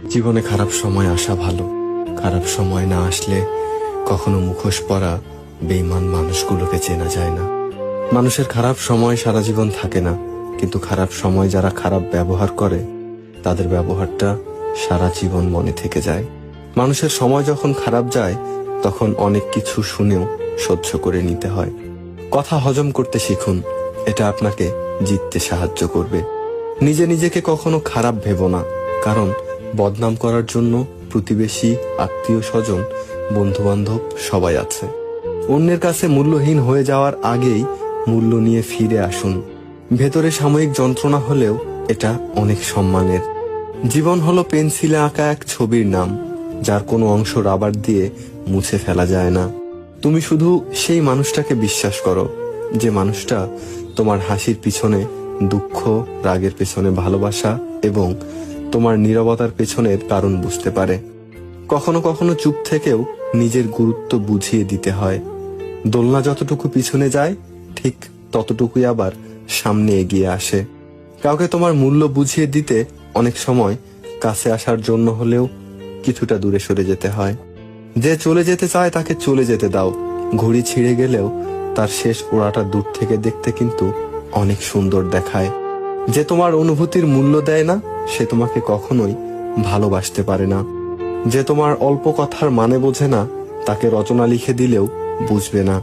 জীবনে খারাপ সময় আসা ভালো, খারাপ সময় না আসলে কখনো মুখোশ পরা বেঈমান মানুষগুলোকে চেনা যায় না। মানুষের খারাপ সময় সারা জীবন থাকে না, কিন্তু খারাপ সময় যারা খারাপ ব্যবহার করে তাদের ব্যবহারটা সারা জীবন মনে থেকে যায়। মানুষের সময় যখন খারাপ যায় তখন অনেক কিছু শুনেও সহ্য করে নিতে হয়। কথা হজম করতে শিখুন, এটা আপনাকে জিততে সাহায্য করবে। নিজেকে কখনো খারাপ ভেবো না, কারণ বদনাম করার জন্য প্রতিবেশী, আত্মীয় স্বজন, বন্ধু বান্ধব সবাই আছে। অন্যের কাছে মূল্যহীন হয়ে যাওয়ার আগেই মূল্য নিয়ে ফিরে আসুন। ভেতরে সাময়িক যন্ত্রণা হলেও এটা অনেক সম্মানের। জীবন হলো পেন্সিলে আঁকা এক ছবির নাম, যার কোনো অংশ রাবার দিয়ে মুছে ফেলা যায় না। তুমি শুধু সেই মানুষটাকে বিশ্বাস করো যে মানুষটা তোমার হাসির পিছনে দুঃখ, রাগের পেছনে ভালোবাসা এবং তোমার নীরবতার পেছনের কারণ বুঝতে পারে। কখনো কখনো চুপ থেকেও নিজের গুরুত্ব বুঝিয়ে দিতে হয়। দোলনা যতটুকু পিছনে যায় ঠিক ততটুকুই আবার সামনে এগিয়ে আসে। কাউকে তোমার মূল্য বুঝিয়ে দিতে অনেক সময় কাছে আসার জন্য হলেও কিছুটা দূরে সরে যেতে হয়। যে চলে যেতে চায় তাকে চলে যেতে দাও। ঘুড়ি ছিঁড়ে গেলেও তার শেষ ওড়াটা দূর থেকে দেখতে কিন্তু অনেক সুন্দর দেখায়। যে তোমার অনুভূতির মূল্য দেয় না সে তোমাকে কখনোই ভালোবাসতে পারে না। যে তোমার অল্প কথার মানে বোঝে না তাকে রচনা লিখে দিলেও বুঝবে না।